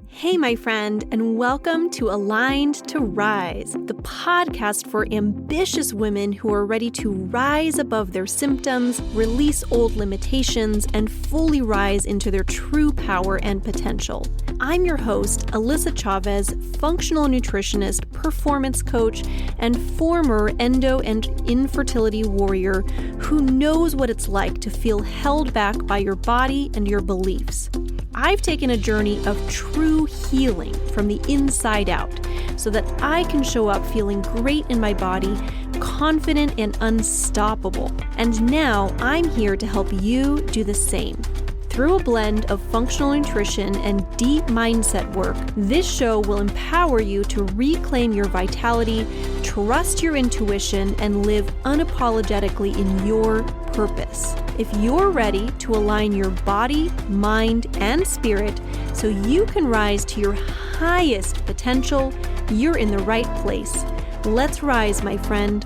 Hey, my friend, and welcome to Aligned to Rise, the podcast for ambitious women who are ready to rise above their symptoms, release old limitations, and fully rise into their true power and potential. I'm your host, Alyssa Chavez, functional nutritionist, performance coach, and former endo and infertility warrior who knows what it's like to feel held back by your body and your beliefs. I've taken a journey of true healing from the inside out so that I can show up feeling great in my body, confident and unstoppable. And now I'm here to help you do the same. Through a blend of functional nutrition and deep mindset work, this show will empower you to reclaim your vitality, trust your intuition, and live unapologetically in your purpose. If you're ready to align your body, mind, and spirit so you can rise to your highest potential, you're in the right place. Let's rise, my friend.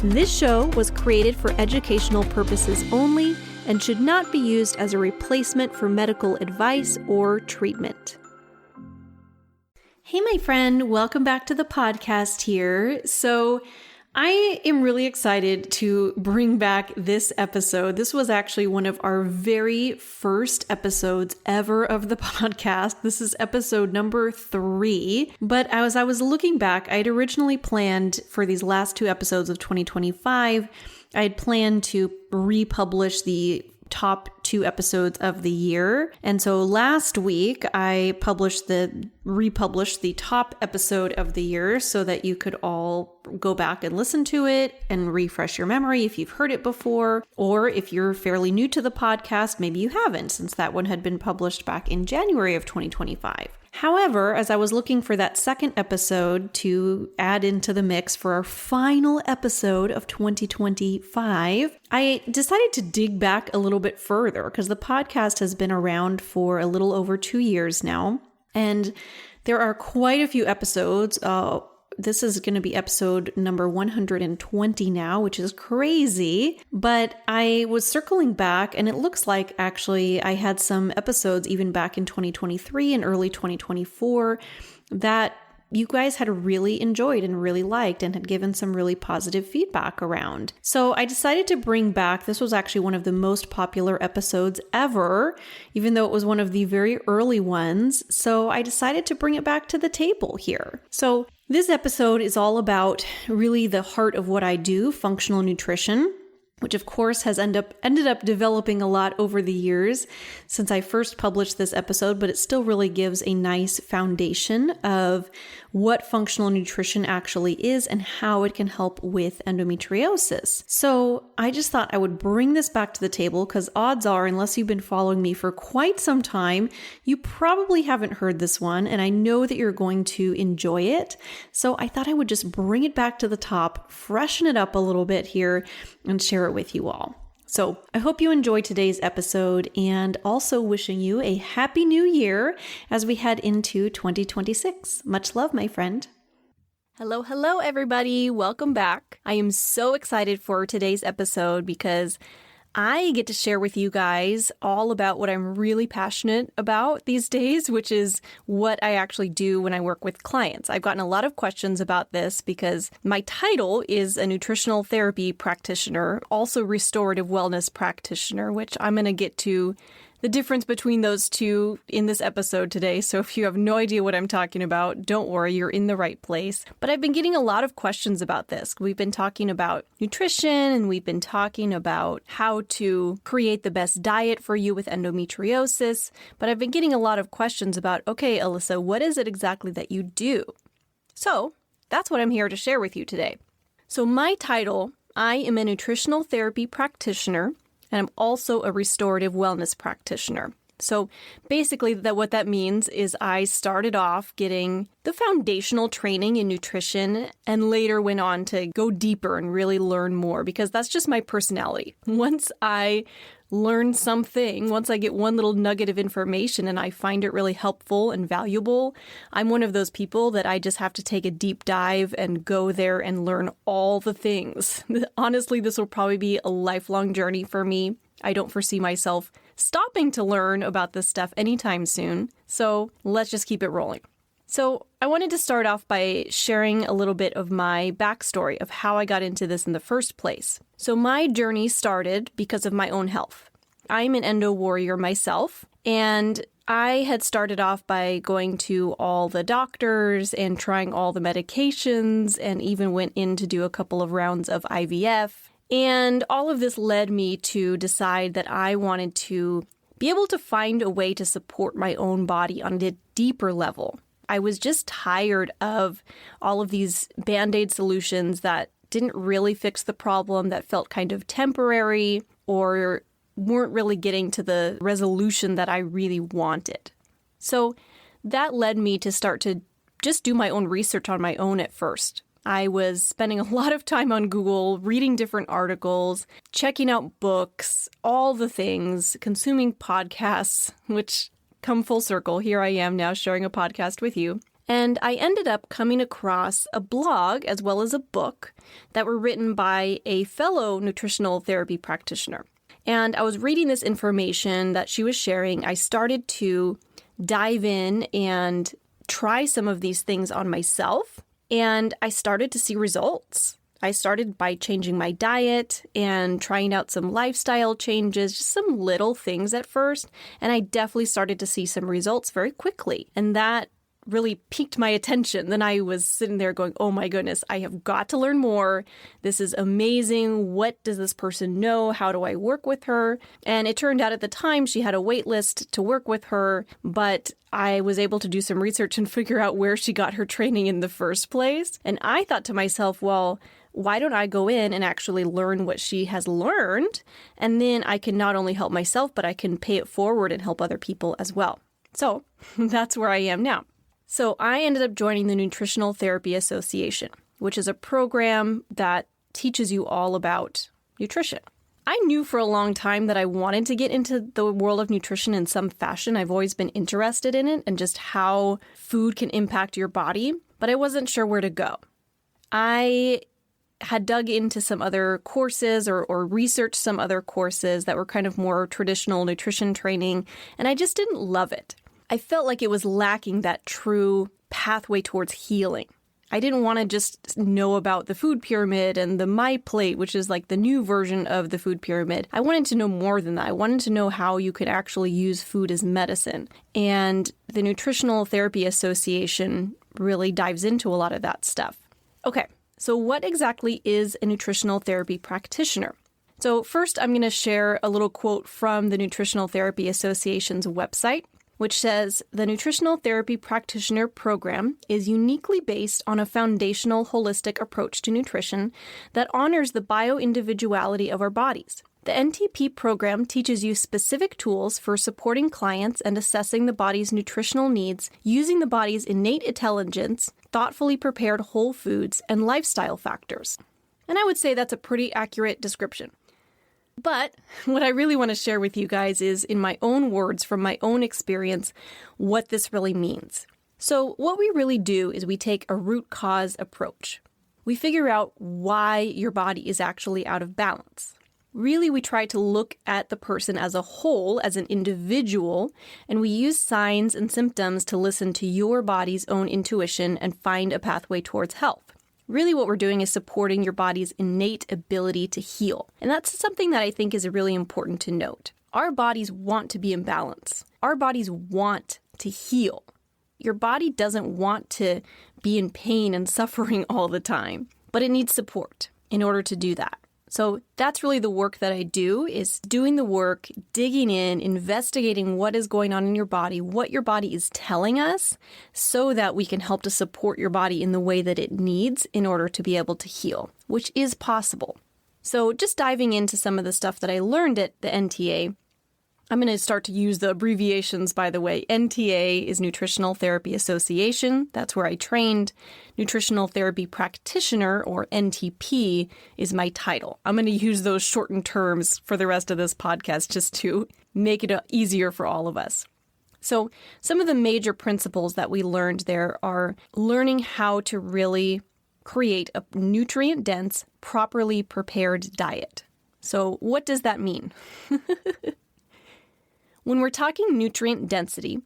This show was created for educational purposes only and should not be used as a replacement for medical advice or treatment. Hey, my friend, welcome back to the podcast here. So I am really excited to bring back this episode. This was actually one of our very first episodes ever of the podcast. This is episode number 3. But as I was looking back, I'd originally planned for these last 2 episodes of 2025, I had planned to republish the top 2 episodes of the year. And so last week I republished the top episode of the year so that you could all go back and listen to it and refresh your memory if you've heard it before, or if you're fairly new to the podcast, maybe you haven't, since that one had been published back in January of 2025. However, as I was looking for that second episode to add into the mix for our final episode of 2025, I decided to dig back a little bit further because the podcast has been around for a little over 2 years now. And there are quite a few episodes. This is going to be episode number 120 now, which is crazy. But I was circling back and it looks like actually I had some episodes even back in 2023 and early 2024 that you guys had really enjoyed and really liked and had given some really positive feedback around. So I decided to bring back, this was actually one of the most popular episodes ever, even though it was one of the very early ones. So I decided to bring it back to the table here. So this episode is all about really the heart of what I do, functional nutrition, which of course has ended up developing a lot over the years since I first published this episode, but it still really gives a nice foundation of what functional nutrition actually is and how it can help with endometriosis. So I just thought I would bring this back to the table because odds are, unless you've been following me for quite some time, you probably haven't heard this one, and I know that you're going to enjoy it. So I thought I would just bring it back to the top, freshen it up a little bit here, and share it with you all. So I hope you enjoyed today's episode and also wishing you a happy new year as we head into 2026. Much love, my friend. Hello, everybody. Welcome back. I am so excited for today's episode because I get to share with you guys all about what I'm really passionate about these days, which is what I actually do when I work with clients. I've gotten a lot of questions about this because my title is a nutritional therapy practitioner, also restorative wellness practitioner, which I'm going to get to the difference between those two in this episode today. So if you have no idea what I'm talking about, don't worry, you're in the right place. But I've been getting a lot of questions about this. We've been talking about nutrition and we've been talking about how to create the best diet for you with endometriosis. But I've been getting a lot of questions about, okay, Alyssa, what is it exactly that you do? So that's what I'm here to share with you today. So my title, I am a nutritional therapy practitioner, and I'm also a restorative wellness practitioner. So basically what that means is I started off getting the foundational training in nutrition and later went on to go deeper and really learn more because that's just my personality. Once I learn something, once I get one little nugget of information and I find it really helpful and valuable, I'm one of those people that I just have to take a deep dive and go there and learn all the things. Honestly, this will probably be a lifelong journey for me. I don't foresee myself stopping to learn about this stuff anytime soon. So let's just keep it rolling. So I wanted to start off by sharing a little bit of my backstory of how I got into this in the first place. So my journey started because of my own health. I'm an endo warrior myself, and I had started off by going to all the doctors and trying all the medications, and even went in to do a couple of rounds of IVF. And all of this led me to decide that I wanted to be able to find a way to support my own body on a deeper level. I was just tired of all of these Band-Aid solutions that didn't really fix the problem, that felt kind of temporary or weren't really getting to the resolution that I really wanted. So that led me to start to just do my own research on my own at first. I was spending a lot of time on Google, reading different articles, checking out books, all the things, consuming podcasts, which come full circle. Here I am now sharing a podcast with you. And I ended up coming across a blog as well as a book that were written by a fellow nutritional therapy practitioner. And I was reading this information that she was sharing. I started to dive in and try some of these things on myself, and I started to see results. I started by changing my diet and trying out some lifestyle changes, just some little things at first. And I definitely started to see some results very quickly. And that really piqued my attention. Then I was sitting there going, oh my goodness, I have got to learn more. This is amazing. What does this person know? How do I work with her? And it turned out at the time she had a wait list to work with her, but I was able to do some research and figure out where she got her training in the first place. And I thought to myself, well, why don't I go in and actually learn what she has learned? And then I can not only help myself, but I can pay it forward and help other people as well. So that's where I am now. So I ended up joining the Nutritional Therapy Association, which is a program that teaches you all about nutrition. I knew for a long time that I wanted to get into the world of nutrition in some fashion. I've always been interested in it and just how food can impact your body, but I wasn't sure where to go. I had dug into some other courses or researched some other courses that were kind of more traditional nutrition training, and I just didn't love it. I felt like it was lacking that true pathway towards healing. I didn't want to just know about the food pyramid and the My Plate, which is like the new version of the food pyramid. I wanted to know more than that. I wanted to know how you could actually use food as medicine. And the Nutritional Therapy Association really dives into a lot of that stuff. Okay, so what exactly is a nutritional therapy practitioner? So first, I'm going to share a little quote from the Nutritional Therapy Association's website, which says, the Nutritional Therapy Practitioner Program is uniquely based on a foundational holistic approach to nutrition that honors the bio-individuality of our bodies. The NTP program teaches you specific tools for supporting clients and assessing the body's nutritional needs using the body's innate intelligence, thoughtfully prepared whole foods, and lifestyle factors. And I would say that's a pretty accurate description. But what I really want to share with you guys is, in my own words, from my own experience, what this really means. So what we really do is we take a root cause approach. We figure out why your body is actually out of balance. Really, we try to look at the person as a whole, as an individual, and we use signs and symptoms to listen to your body's own intuition and find a pathway towards health. Really what we're doing is supporting your body's innate ability to heal. And that's something that I think is really important to note. Our bodies want to be in balance. Our bodies want to heal. Your body doesn't want to be in pain and suffering all the time, but it needs support in order to do that. So that's really the work that I do, is doing the work, digging in, investigating what is going on in your body, what your body is telling us, so that we can help to support your body in the way that it needs in order to be able to heal, which is possible. So just diving into some of the stuff that I learned at the NTA, I'm going to start to use the abbreviations, by the way. NTA is Nutritional Therapy Association. That's where I trained. Nutritional Therapy Practitioner, or NTP, is my title. I'm going to use those shortened terms for the rest of this podcast just to make it easier for all of us. So some of the major principles that we learned there are learning how to really create a nutrient-dense, properly prepared diet. So what does that mean? When we're talking nutrient density,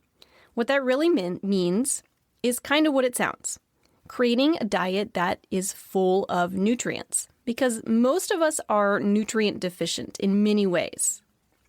what that really means is kind of what it sounds. Creating a diet that is full of nutrients. Because most of us are nutrient deficient in many ways.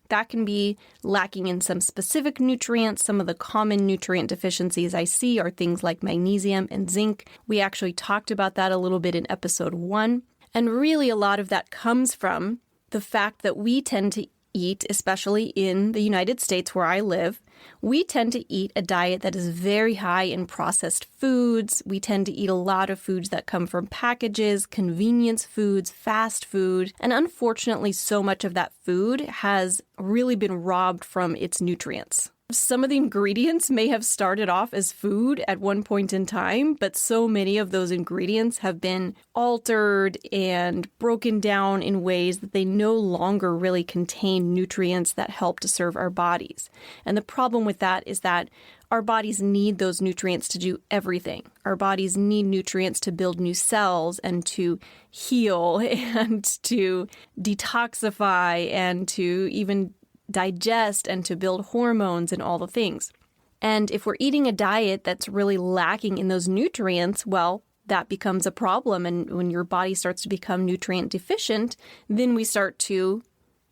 That can be lacking in some specific nutrients. Some of the common nutrient deficiencies I see are things like magnesium and zinc. We actually talked about that a little bit in episode 1. And really a lot of that comes from the fact that we tend to eat, especially in the United States where I live, we tend to eat a diet that is very high in processed foods. We tend to eat a lot of foods that come from packages, convenience foods, fast food. And unfortunately, so much of that food has really been robbed from its nutrients. Some of the ingredients may have started off as food at one point in time, but so many of those ingredients have been altered and broken down in ways that they no longer really contain nutrients that help to serve our bodies. And the problem with that is that our bodies need those nutrients to do everything. Our bodies need nutrients to build new cells and to heal and to detoxify and to even digest and to build hormones and all the things. And if we're eating a diet that's really lacking in those nutrients, well, that becomes a problem. And when your body starts to become nutrient deficient, then we start to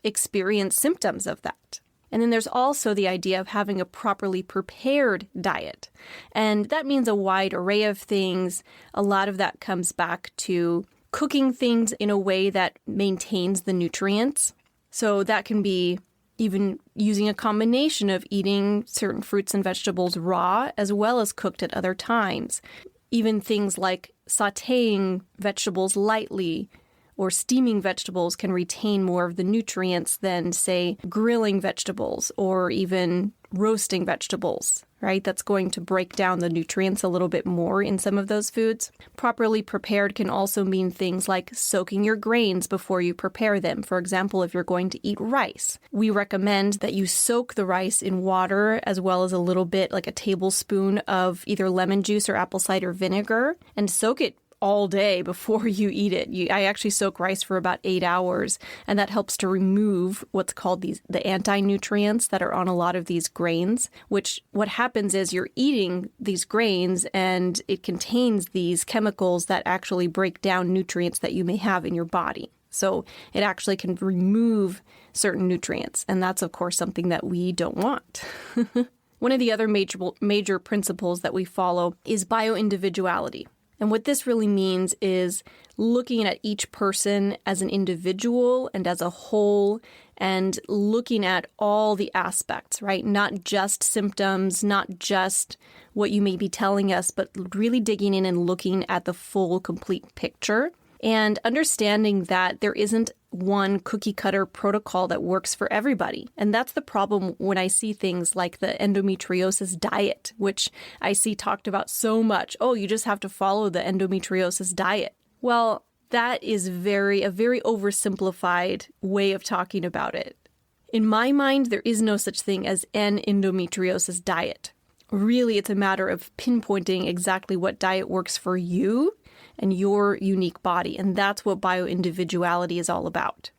experience symptoms of that. And then there's also the idea of having a properly prepared diet. And that means a wide array of things. A lot of that comes back to cooking things in a way that maintains the nutrients. So that can be even using a combination of eating certain fruits and vegetables raw as well as cooked at other times. Even things like sautéing vegetables lightly or steaming vegetables can retain more of the nutrients than, say, grilling vegetables or even roasting vegetables, right? That's going to break down the nutrients a little bit more in some of those foods. Properly prepared can also mean things like soaking your grains before you prepare them. For example, if you're going to eat rice, we recommend that you soak the rice in water as well as a little bit, like a tablespoon of either lemon juice or apple cider vinegar, and soak it all day before you eat it. I actually soak rice for about 8 hours, and that helps to remove what's called the anti-nutrients that are on a lot of these grains, which what happens is you're eating these grains and it contains these chemicals that actually break down nutrients that you may have in your body. So it actually can remove certain nutrients, and that's, of course, something that we don't want. One of the other major principles that we follow is bioindividuality. And what this really means is looking at each person as an individual and as a whole and looking at all the aspects, right? Not just symptoms, not just what you may be telling us, but really digging in and looking at the full, complete picture and understanding that there isn't one cookie cutter protocol that works for everybody. And that's the problem when I see things like the endometriosis diet, which I see talked about so much. Oh, you just have to follow the endometriosis diet. Well, that is a very oversimplified way of talking about it. In my mind, there is no such thing as an endometriosis diet. Really, it's a matter of pinpointing exactly what diet works for you and your unique body. And that's what bioindividuality is all about.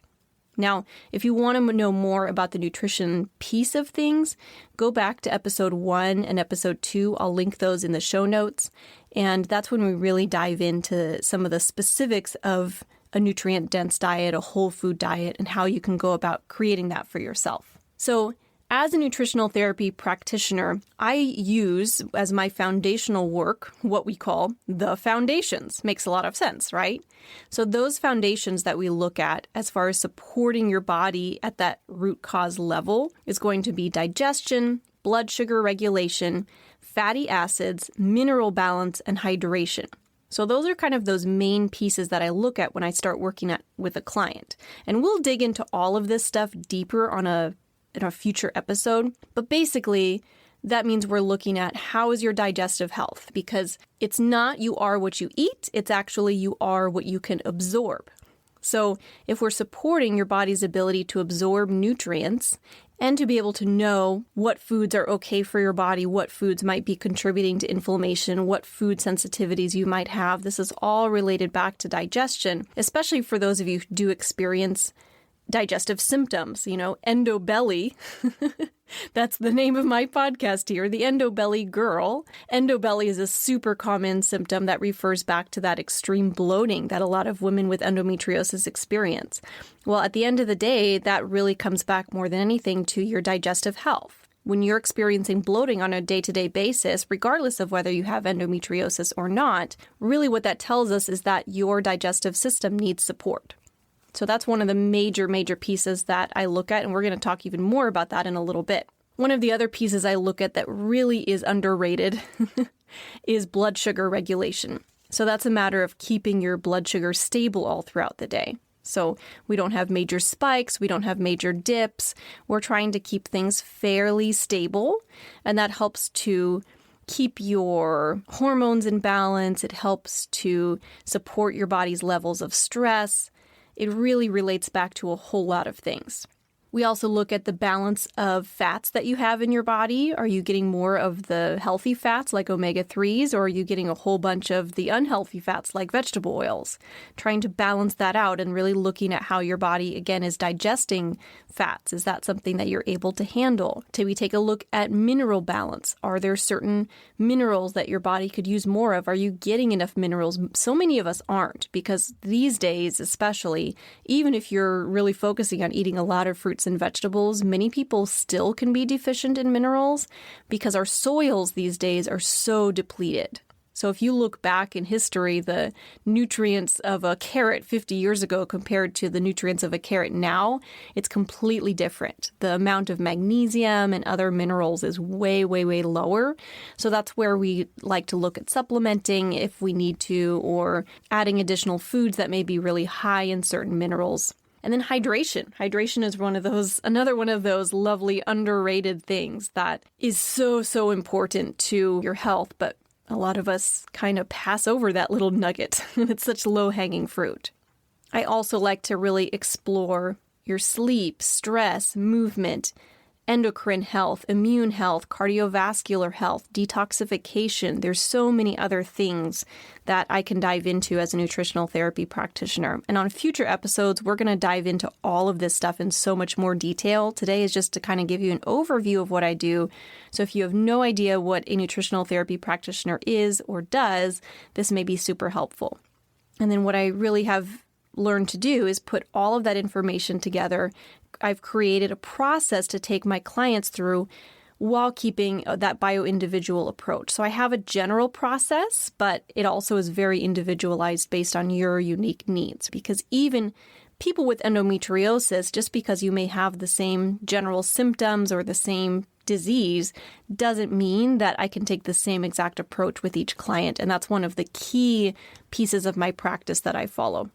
Now, if you want to know more about the nutrition piece of things, go back to episode 1 and episode 2. I'll link those in the show notes. And that's when we really dive into some of the specifics of a nutrient-dense diet, a whole food diet, and how you can go about creating that for yourself. So, as a nutritional therapy practitioner, I use as my foundational work what we call the foundations. Makes a lot of sense, right? So those foundations that we look at as far as supporting your body at that root cause level is going to be digestion, blood sugar regulation, fatty acids, mineral balance, and hydration. So those are kind of those main pieces that I look at when I start working with a client. And we'll dig into all of this stuff deeper in a future episode. But basically, that means we're looking at how is your digestive health, because it's not you are what you eat, it's actually you are what you can absorb. So if we're supporting your body's ability to absorb nutrients and to be able to know what foods are okay for your body, what foods might be contributing to inflammation, what food sensitivities you might have, this is all related back to digestion, especially for those of you who do experience digestive symptoms, endo belly. That's the name of my podcast here, the endo belly girl. Endo belly is a super common symptom that refers back to that extreme bloating that a lot of women with endometriosis experience. Well, at the end of the day, that really comes back more than anything to your digestive health. When you're experiencing bloating on a day-to-day basis, regardless of whether you have endometriosis or not, really what that tells us is that your digestive system needs support. So that's one of the major pieces that I look at, and we're going to talk even more about that in a little bit. One of the other pieces I look at that really is underrated is blood sugar regulation. So that's a matter of keeping your blood sugar stable all throughout the day. So we don't have major spikes, we don't have major dips. We're trying to keep things fairly stable, and that helps to keep your hormones in balance. It helps to support your body's levels of stress. It really relates back to a whole lot of things. We also look at the balance of fats that you have in your body. Are you getting more of the healthy fats like omega-3s, or are you getting a whole bunch of the unhealthy fats like vegetable oils? Trying to balance that out and really looking at how your body, again, is digesting fats. Is that something that you're able to handle? We take a look at mineral balance. Are there certain minerals that your body could use more of? Are you getting enough minerals? So many of us aren't, because these days especially, even if you're really focusing on eating a lot of fruits and vegetables, many people still can be deficient in minerals because our soils these days are so depleted. So if you look back in history, the nutrients of a carrot 50 years ago compared to the nutrients of a carrot now, it's completely different. The amount of magnesium and other minerals is way lower. So that's where we like to look at supplementing if we need to, or adding additional foods that may be really high in certain minerals. And then hydration. Hydration is another one of those lovely underrated things that is so important to your health, but a lot of us kind of pass over that little nugget. It's such low-hanging fruit. I also like to really explore your sleep, stress, movement, endocrine health, immune health, cardiovascular health, detoxification. There's so many other things that I can dive into as a nutritional therapy practitioner. And on future episodes, we're going to dive into all of this stuff in so much more detail. Today is just to kind of give you an overview of what I do. So if you have no idea what a nutritional therapy practitioner is or does, this may be super helpful. And then what I really have learned to do is put all of that information together. I've created a process to take my clients through while keeping that bio-individual approach. So I have a general process, but it also is very individualized based on your unique needs. Because even people with endometriosis, just because you may have the same general symptoms or the same disease, doesn't mean that I can take the same exact approach with each client. And that's one of the key pieces of my practice that I follow.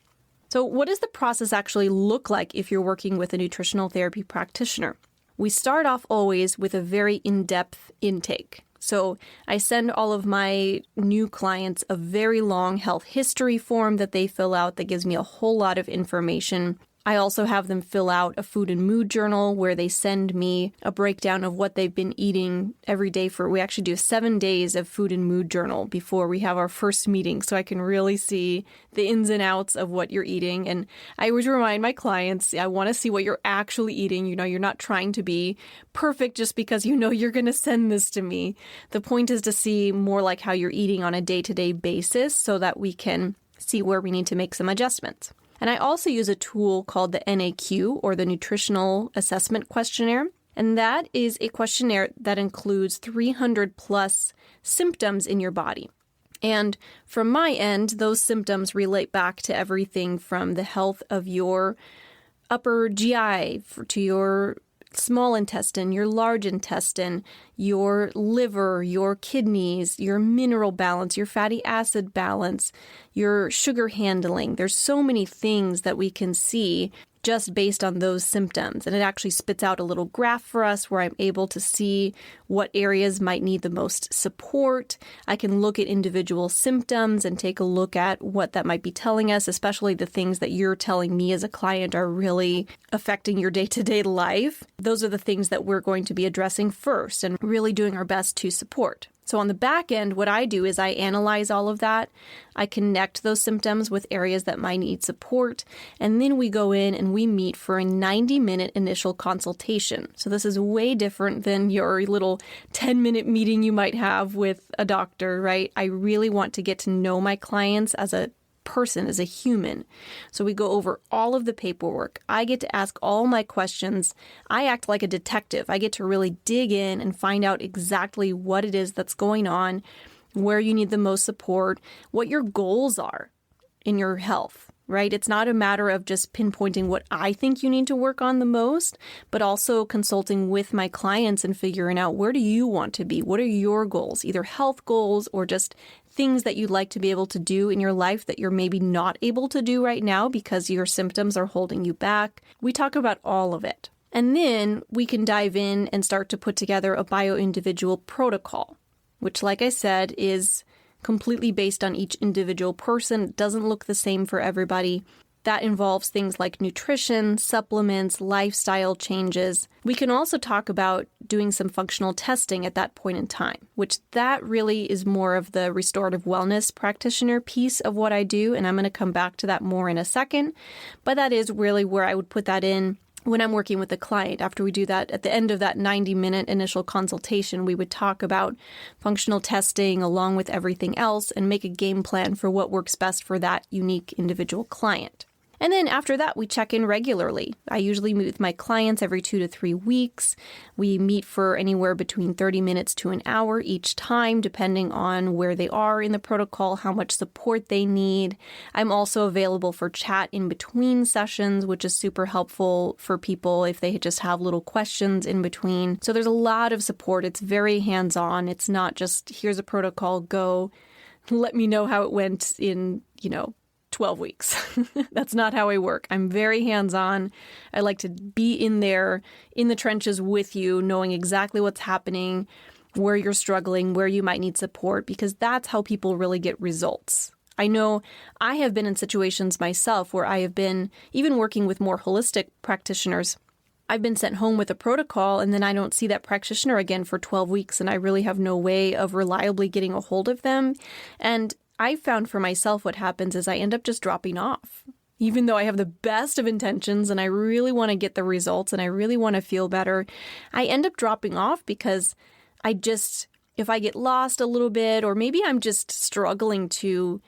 So what does the process actually look like if you're working with a nutritional therapy practitioner? We start off always with a very in-depth intake. So I send all of my new clients a very long health history form that they fill out that gives me a whole lot of information. I also have them fill out a food and mood journal where they send me a breakdown of what they've been eating every day we actually do 7 days of food and mood journal before we have our first meeting, so I can really see the ins and outs of what you're eating. And I always remind my clients, I want to see what you're actually eating. You're not trying to be perfect just because you're going to send this to me. The point is to see more like how you're eating on a day-to-day basis so that we can see where we need to make some adjustments. And I also use a tool called the NAQ, or the Nutritional Assessment Questionnaire. And that is a questionnaire that includes 300 plus symptoms in your body. And from my end, those symptoms relate back to everything from the health of your upper GI to your small intestine, your large intestine, your liver, your kidneys, your mineral balance, your fatty acid balance, your sugar handling. There's so many things that we can see just based on those symptoms. And it actually spits out a little graph for us where I'm able to see what areas might need the most support. I can look at individual symptoms and take a look at what that might be telling us, especially the things that you're telling me as a client are really affecting your day-to-day life. Those are the things that we're going to be addressing first and really doing our best to support. So on the back end, what I do is I analyze all of that. I connect those symptoms with areas that might need support. And then we go in and we meet for a 90-minute initial consultation. So this is way different than your little 10-minute meeting you might have with a doctor, right? I really want to get to know my clients as a person, as a human. So we go over all of the paperwork. I get to ask all my questions. I act like a detective. I get to really dig in and find out exactly what it is that's going on, where you need the most support, what your goals are in your health, right? It's not a matter of just pinpointing what I think you need to work on the most, but also consulting with my clients and figuring out, where do you want to be? What are your goals, either health goals or just things that you'd like to be able to do in your life that you're maybe not able to do right now because your symptoms are holding you back. We talk about all of it. And then we can dive in and start to put together a bio-individual protocol, which, like I said, is completely based on each individual person. It doesn't look the same for everybody. That involves things like nutrition, supplements, lifestyle changes. We can also talk about doing some functional testing at that point in time, which that really is more of the restorative wellness practitioner piece of what I do. And I'm going to come back to that more in a second. But that is really where I would put that in when I'm working with a client. After we do that, at the end of that 90-minute initial consultation, we would talk about functional testing along with everything else and make a game plan for what works best for that unique individual client. And then after that, we check in regularly. I usually meet with my clients every 2 to 3 weeks. We meet for anywhere between 30 minutes to an hour each time, depending on where they are in the protocol, how much support they need. I'm also available for chat in between sessions, which is super helpful for people if they just have little questions in between. So there's a lot of support. It's very hands-on. It's not just, here's a protocol, go, let me know how it went in, 12 weeks. That's not how I work. I'm very hands-on. I like to be in there, in the trenches with you, knowing exactly what's happening, where you're struggling, where you might need support, because that's how people really get results. I know I have been in situations myself where I have been, even working with more holistic practitioners, I've been sent home with a protocol and then I don't see that practitioner again for 12 weeks and I really have no way of reliably getting a hold of them. And I found for myself what happens is I end up just dropping off. Even though I have the best of intentions and I really want to get the results and I really want to feel better, I end up dropping off because if I get lost a little bit, or maybe I'm just struggling to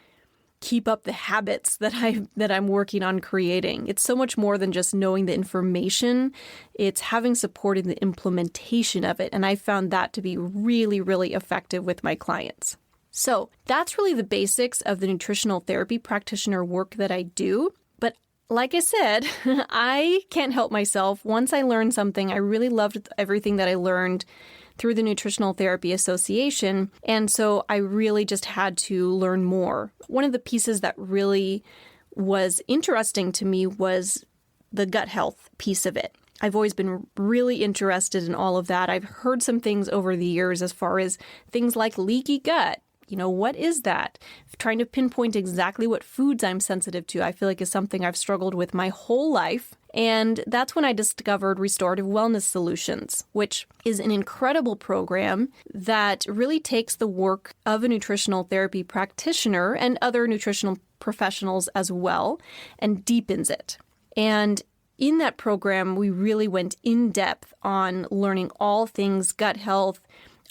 keep up the habits that I'm working on creating. It's so much more than just knowing the information. It's having support in the implementation of it. And I found that to be really, really effective with my clients. So that's really the basics of the nutritional therapy practitioner work that I do. But like I said, I can't help myself. Once I learned something, I really loved everything that I learned through the Nutritional Therapy Association. And so I really just had to learn more. One of the pieces that really was interesting to me was the gut health piece of it. I've always been really interested in all of that. I've heard some things over the years as far as things like leaky gut. What is that? Trying to pinpoint exactly what foods I'm sensitive to, I feel like is something I've struggled with my whole life. And that's when I discovered Restorative Wellness Solutions, which is an incredible program that really takes the work of a nutritional therapy practitioner and other nutritional professionals as well and deepens it. And in that program, we really went in depth on learning all things gut health,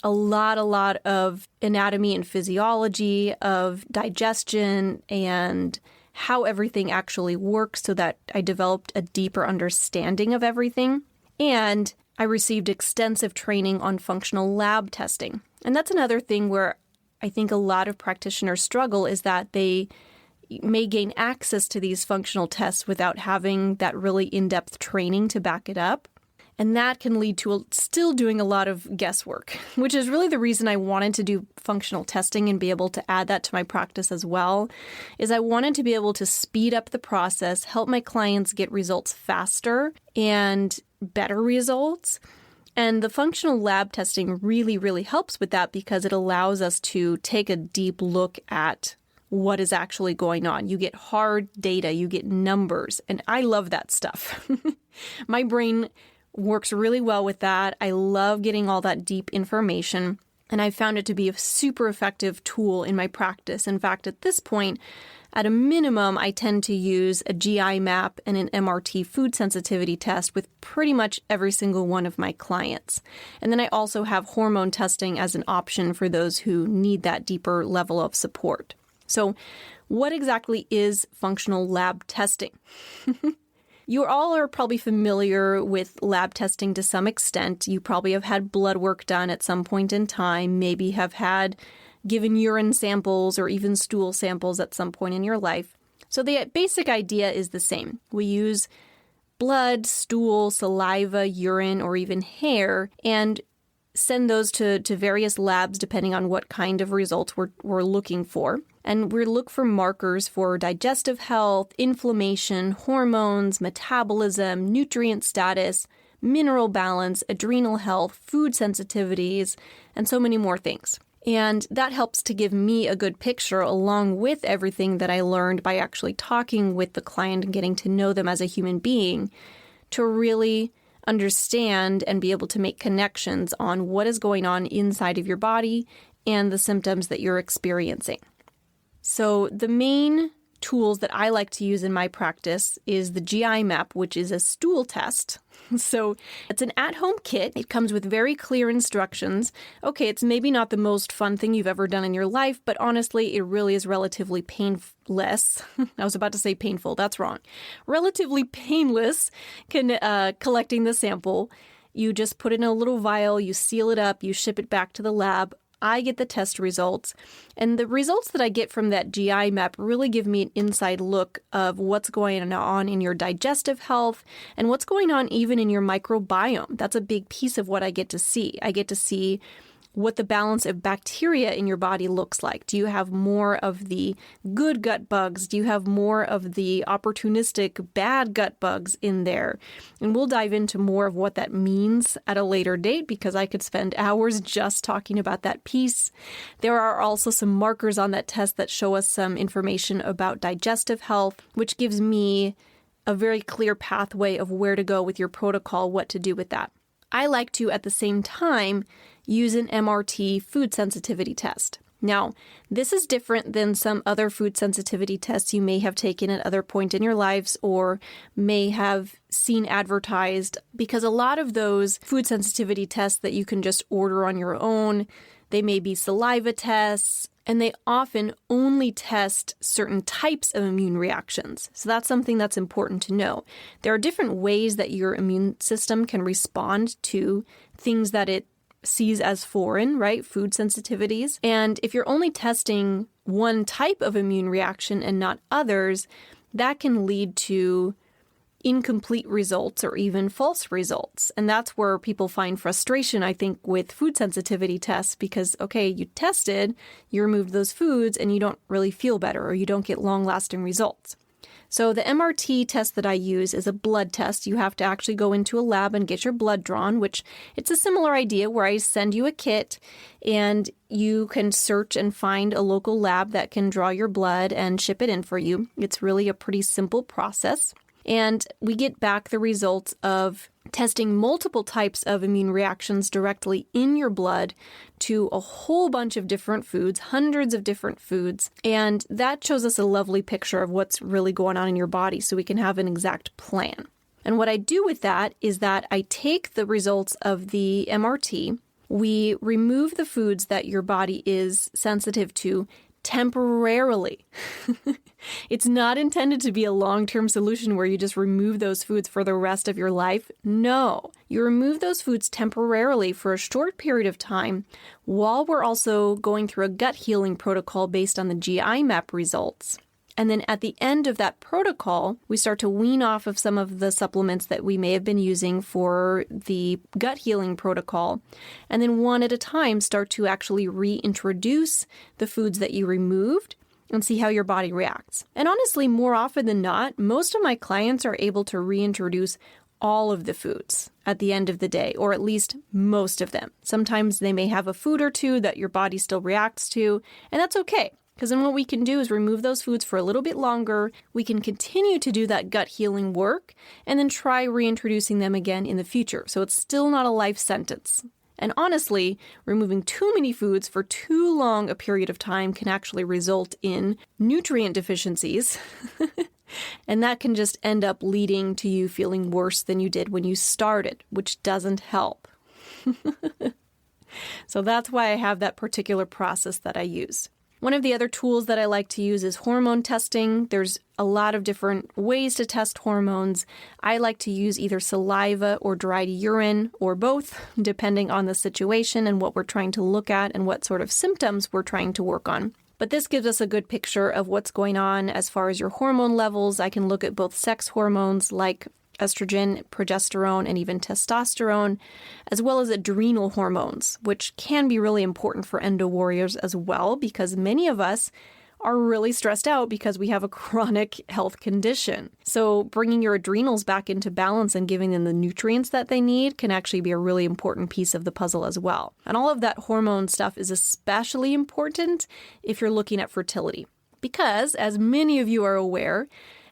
a lot of anatomy and physiology, of digestion, and how everything actually works so that I developed a deeper understanding of everything. And I received extensive training on functional lab testing. And that's another thing where I think a lot of practitioners struggle, is that they may gain access to these functional tests without having that really in-depth training to back it up. And that can lead to still doing a lot of guesswork, which is really the reason I wanted to do functional testing and be able to add that to my practice as well, is I wanted to be able to speed up the process, help my clients get results faster and better results. And the functional lab testing really, really helps with that because it allows us to take a deep look at what is actually going on. You get hard data, you get numbers, and I love that stuff. My brain works really well with that. I love getting all that deep information. And I found it to be a super effective tool in my practice. In fact, at this point, at a minimum, I tend to use a GI map and an MRT food sensitivity test with pretty much every single one of my clients. And then I also have hormone testing as an option for those who need that deeper level of support. So what exactly is functional lab testing? You all are probably familiar with lab testing to some extent. You probably have had blood work done at some point in time, maybe have had given urine samples or even stool samples at some point in your life. So the basic idea is the same. We use blood, stool, saliva, urine, or even hair, and send those to various labs depending on what kind of results we're looking for. And we look for markers for digestive health, inflammation, hormones, metabolism, nutrient status, mineral balance, adrenal health, food sensitivities, and so many more things. And that helps to give me a good picture along with everything that I learned by actually talking with the client and getting to know them as a human being to really understand and be able to make connections on what is going on inside of your body and the symptoms that you're experiencing. So the main tools that I like to use in my practice is the GI map, which is a stool test. So it's an at-home kit. It comes with very clear instructions. Okay, it's maybe not the most fun thing you've ever done in your life, but honestly, it really is relatively painless. I was about to say painful. That's wrong. Relatively painless collecting the sample. You just put it in a little vial, you seal it up, you ship it back to the lab. I get the test results, and the results that I get from that GI map really give me an inside look of what's going on in your digestive health and what's going on even in your microbiome. That's a big piece of what I get to see. I get to see what the balance of bacteria in your body looks like. Do you have more of the good gut bugs? Do you have more of the opportunistic bad gut bugs in there? And we'll dive into more of what that means at a later date because I could spend hours just talking about that piece. There are also some markers on that test that show us some information about digestive health, which gives me a very clear pathway of where to go with your protocol, what to do with that. I like to, at the same time, use an MRT food sensitivity test. Now, this is different than some other food sensitivity tests you may have taken at other point in your lives or may have seen advertised, because a lot of those food sensitivity tests that you can just order on your own, they may be saliva tests, and they often only test certain types of immune reactions. So that's something that's important to know. There are different ways that your immune system can respond to things that it sees as foreign, right? Food sensitivities. And if you're only testing one type of immune reaction and not others, that can lead to incomplete results or even false results. And that's where people find frustration, I think, with food sensitivity tests because, okay, you tested, you removed those foods, and you don't really feel better or you don't get long-lasting results. So the MRT test that I use is a blood test. You have to actually go into a lab and get your blood drawn, which it's a similar idea where I send you a kit and you can search and find a local lab that can draw your blood and ship it in for you. It's really a pretty simple process. And we get back the results of testing multiple types of immune reactions directly in your blood to a whole bunch of different foods, hundreds of different foods. And that shows us a lovely picture of what's really going on in your body so we can have an exact plan. And what I do with that is that I take the results of the MRT, we remove the foods that your body is sensitive to temporarily. It's not intended to be a long-term solution where you just remove those foods for the rest of your life. No, you remove those foods temporarily for a short period of time while we're also going through a gut healing protocol based on the GI map results. And then at the end of that protocol, we start to wean off of some of the supplements that we may have been using for the gut healing protocol. And then one at a time start to actually reintroduce the foods that you removed and see how your body reacts. And honestly, more often than not, most of my clients are able to reintroduce all of the foods at the end of the day, or at least most of them. Sometimes they may have a food or two that your body still reacts to, and that's okay. Because then what we can do is remove those foods for a little bit longer. We can continue to do that gut healing work and then try reintroducing them again in the future. So it's still not a life sentence. And honestly, removing too many foods for too long a period of time can actually result in nutrient deficiencies. And that can just end up leading to you feeling worse than you did when you started, which doesn't help. So that's why I have that particular process that I use. One of the other tools that I like to use is hormone testing. There's a lot of different ways to test hormones. I like to use either saliva or dried urine or both, depending on the situation and what we're trying to look at and what sort of symptoms we're trying to work on. But this gives us a good picture of what's going on as far as your hormone levels. I can look at both sex hormones like estrogen, progesterone, and even testosterone, as well as adrenal hormones, which can be really important for endo warriors as well, because many of us are really stressed out because we have a chronic health condition. So bringing your adrenals back into balance and giving them the nutrients that they need can actually be a really important piece of the puzzle as well. And all of that hormone stuff is especially important if you're looking at fertility, because as many of you are aware,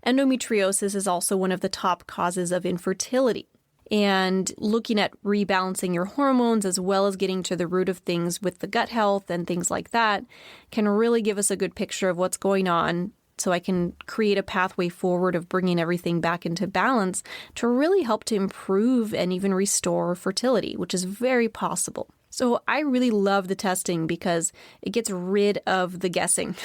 endometriosis is also one of the top causes of infertility. And looking at rebalancing your hormones as well as getting to the root of things with the gut health and things like that can really give us a good picture of what's going on, so I can create a pathway forward of bringing everything back into balance to really help to improve and even restore fertility, which is very possible. So I really love the testing because it gets rid of the guessing.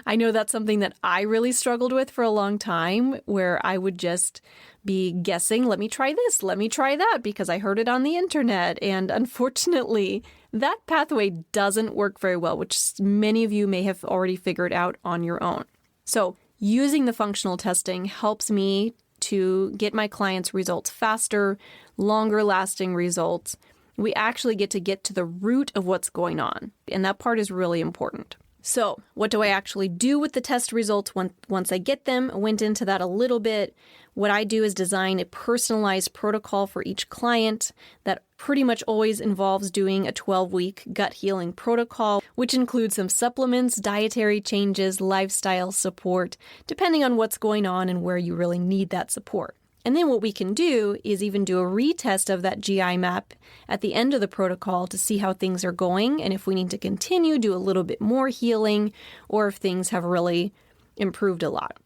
I know that's something that I really struggled with for a long time, where I would just be guessing, let me try this, let me try that, because I heard it on the internet. And unfortunately, that pathway doesn't work very well, which many of you may have already figured out on your own. So using the functional testing helps me to get my clients results faster, longer lasting results. We actually get to the root of what's going on. And that part is really important. So what do I actually do with the test results once I get them? I went into that a little bit. What I do is design a personalized protocol for each client that pretty much always involves doing a 12-week gut healing protocol, which includes some supplements, dietary changes, lifestyle support, depending on what's going on and where you really need that support. And then what we can do is even do a retest of that GI map at the end of the protocol to see how things are going, and if we need to continue, do a little bit more healing, or if things have really improved a lot.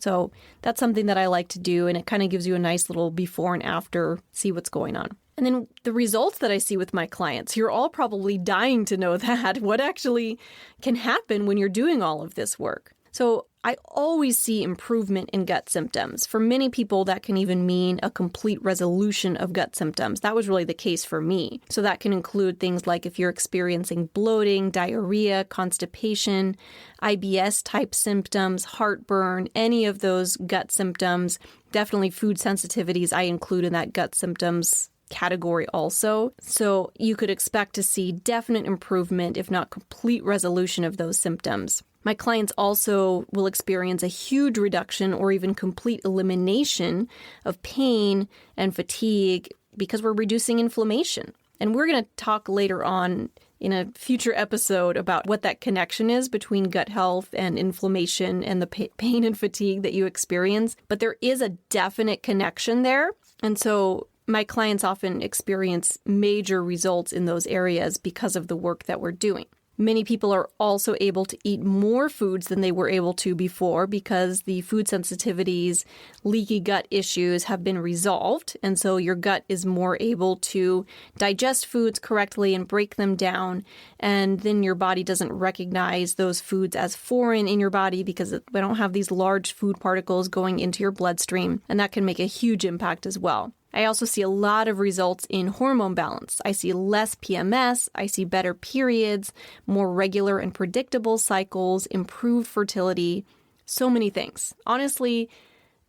So that's something that I like to do, and it kind of gives you a nice little before and after, see what's going on. And then the results that I see with my clients, you're all probably dying to know that. What actually can happen when you're doing all of this work? So I always see improvement in gut symptoms. For many people, that can even mean a complete resolution of gut symptoms. That was really the case for me. So that can include things like if you're experiencing bloating, diarrhea, constipation, IBS-type symptoms, heartburn, any of those gut symptoms, definitely food sensitivities I include in that gut symptoms category also. So you could expect to see definite improvement, if not complete resolution of those symptoms. My clients also will experience a huge reduction or even complete elimination of pain and fatigue because we're reducing inflammation. And we're going to talk later on in a future episode about what that connection is between gut health and inflammation and the pain and fatigue that you experience. But there is a definite connection there. And so my clients often experience major results in those areas because of the work that we're doing. Many people are also able to eat more foods than they were able to before because the food sensitivities, leaky gut issues have been resolved. And so your gut is more able to digest foods correctly and break them down. And then your body doesn't recognize those foods as foreign in your body because we don't have these large food particles going into your bloodstream. And that can make a huge impact as well. I also see a lot of results in hormone balance. I see less PMS, I see better periods, more regular and predictable cycles, improved fertility, so many things. Honestly,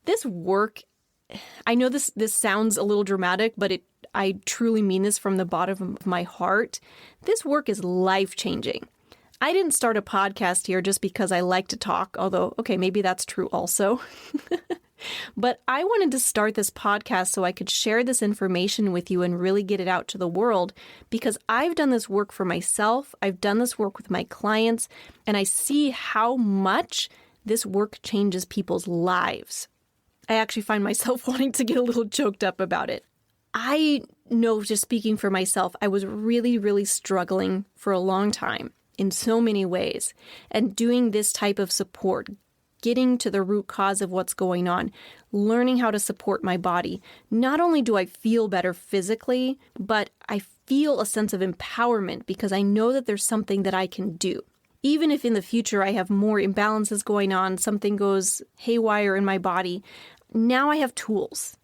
this work, I know this sounds a little dramatic, but I truly mean this from the bottom of my heart. This work is life-changing. I didn't start a podcast here just because I like to talk, although, okay, maybe that's true also. But I wanted to start this podcast so I could share this information with you and really get it out to the world because I've done this work for myself. I've done this work with my clients, and I see how much this work changes people's lives. I actually find myself wanting to get a little choked up about it. I know, just speaking for myself, I was really, really struggling for a long time in so many ways. And doing this type of support, getting to the root cause of what's going on, learning how to support my body, not only do I feel better physically, but I feel a sense of empowerment because I know that there's something that I can do. Even if in the future I have more imbalances going on, something goes haywire in my body, now I have tools.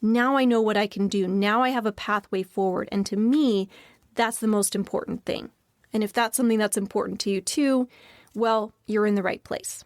Now I know what I can do. Now I have a pathway forward. And to me, that's the most important thing. And if that's something that's important to you too, well, you're in the right place.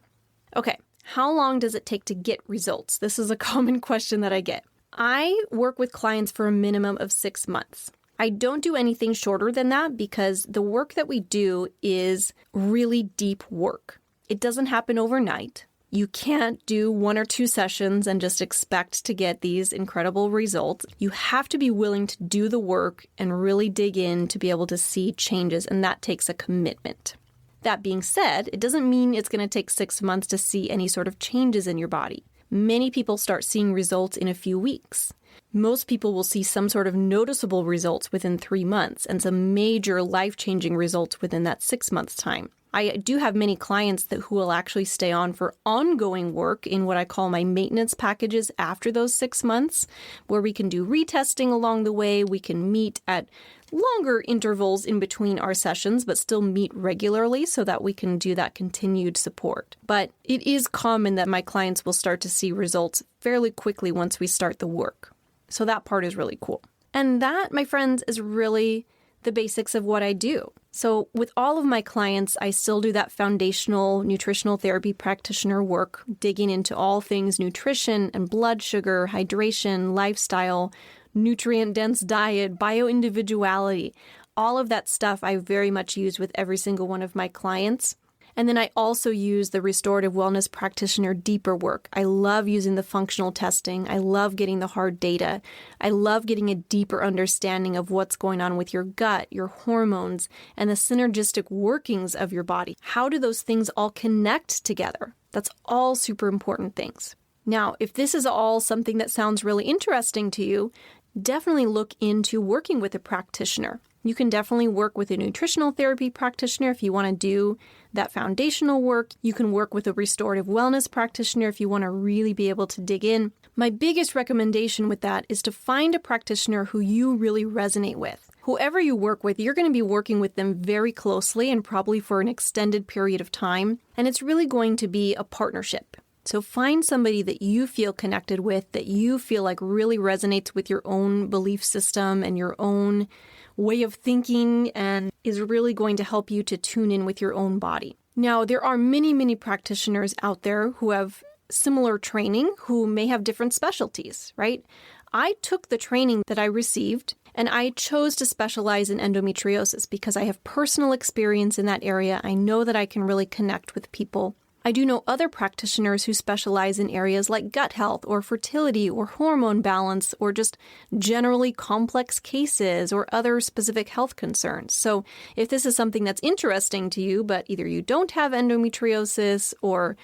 Okay, how long does it take to get results? This is a common question that I get. I work with clients for a minimum of 6 months. I don't do anything shorter than that because the work that we do is really deep work. It doesn't happen overnight. You can't do 1 or 2 sessions and just expect to get these incredible results. You have to be willing to do the work and really dig in to be able to see changes, and that takes a commitment. That being said, it doesn't mean it's going to take 6 months to see any sort of changes in your body. Many people start seeing results in a few weeks. Most people will see some sort of noticeable results within 3 months and some major life-changing results within that 6 months time. I do have many clients who will actually stay on for ongoing work in what I call my maintenance packages after those 6 months, where we can do retesting along the way. We can meet at longer intervals in between our sessions, but still meet regularly so that we can do that continued support. But it is common that my clients will start to see results fairly quickly once we start the work. So that part is really cool. And that, my friends, is really the basics of what I do. So with all of my clients, I still do that foundational nutritional therapy practitioner work, digging into all things nutrition and blood sugar, hydration, lifestyle, nutrient-dense diet, bioindividuality. All of that stuff I very much use with every single one of my clients. And then I also use the restorative wellness practitioner deeper work. I love using the functional testing. I love getting the hard data. I love getting a deeper understanding of what's going on with your gut, your hormones, and the synergistic workings of your body. How do those things all connect together? That's all super important things. Now, if this is all something that sounds really interesting to you, definitely look into working with a practitioner. You can definitely work with a nutritional therapy practitioner if you want to do that foundational work. You can work with a restorative wellness practitioner if you want to really be able to dig in. My biggest recommendation with that is to find a practitioner who you really resonate with. Whoever you work with, you're going to be working with them very closely and probably for an extended period of time. And it's really going to be a partnership. So find somebody that you feel connected with, that you feel like really resonates with your own belief system and your own way of thinking and is really going to help you to tune in with your own body. Now, there are many, many practitioners out there who have similar training who may have different specialties, right? I took the training that I received and I chose to specialize in endometriosis because I have personal experience in that area. I know that I can really connect with people. I do know other practitioners who specialize in areas like gut health or fertility or hormone balance or just generally complex cases or other specific health concerns. So if this is something that's interesting to you, but either you don't have endometriosis or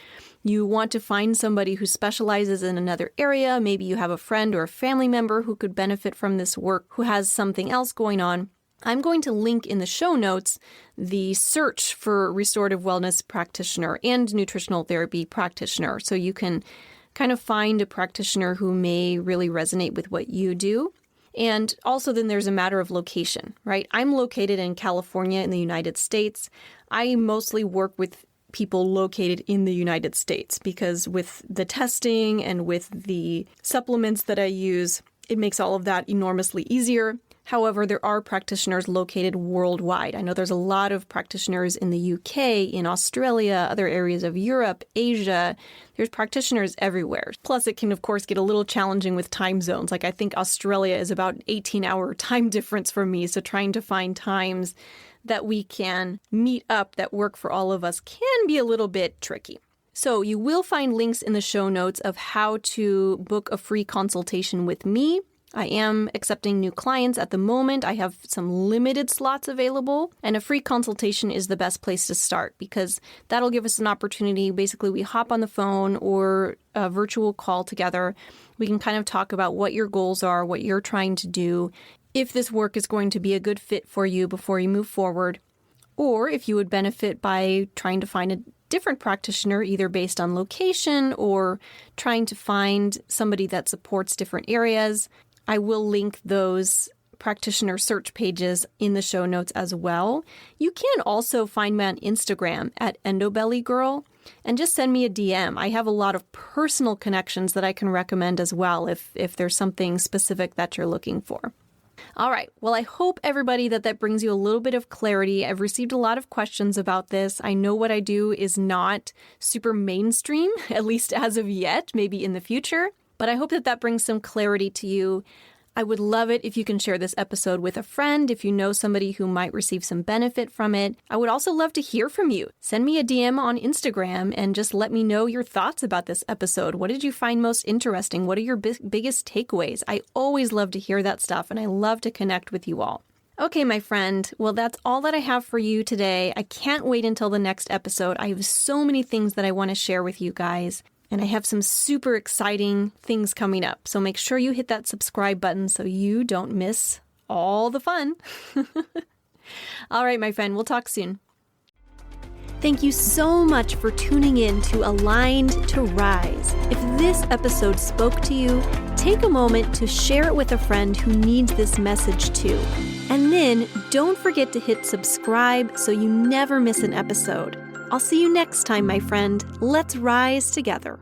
you want to find somebody who specializes in another area, maybe you have a friend or a family member who could benefit from this work who has something else going on, I'm going to link in the show notes the search for restorative wellness practitioner and nutritional therapy practitioner. So you can kind of find a practitioner who may really resonate with what you do. And also then there's a matter of location, right? I'm located in California in the United States. I mostly work with people located in the United States because with the testing and with the supplements that I use, it makes all of that enormously easier. However, there are practitioners located worldwide. I know there's a lot of practitioners in the UK, in Australia, other areas of Europe, Asia. There's practitioners everywhere. Plus, it can, of course, get a little challenging with time zones. Like I think Australia is about an 18-hour time difference for me. So trying to find times that we can meet up that work for all of us can be a little bit tricky. So you will find links in the show notes of how to book a free consultation with me. I am accepting new clients at the moment. I have some limited slots available, and a free consultation is the best place to start because that'll give us an opportunity. Basically, we hop on the phone or a virtual call together. We can kind of talk about what your goals are, what you're trying to do. if this work is going to be a good fit for you before you move forward, or if you would benefit by trying to find a different practitioner, either based on location or trying to find somebody that supports different areas. I will link those practitioner search pages in the show notes as well. You can also find me on Instagram at EndoBellyGirl and just send me a DM. I have a lot of personal connections that I can recommend as well if there's something specific that you're looking for. All right. Well, I hope everybody that brings you a little bit of clarity. I've received a lot of questions about this. I know what I do is not super mainstream, at least as of yet, maybe in the future, but I hope that brings some clarity to you. I would love it if you can share this episode with a friend, if you know somebody who might receive some benefit from it. I would also love to hear from you. Send me a DM on Instagram and just let me know your thoughts about this episode. What did you find most interesting? What are your biggest takeaways? I always love to hear that stuff, and I love to connect with you all. Okay, my friend. Well, that's all that I have for you today. I can't wait until the next episode. I have so many things that I want to share with you guys. And I have some super exciting things coming up. So make sure you hit that subscribe button so you don't miss all the fun. All right, my friend, we'll talk soon. Thank you so much for tuning in to Aligned to Rise. If this episode spoke to you, take a moment to share it with a friend who needs this message too. And then don't forget to hit subscribe so you never miss an episode. I'll see you next time, my friend. Let's rise together.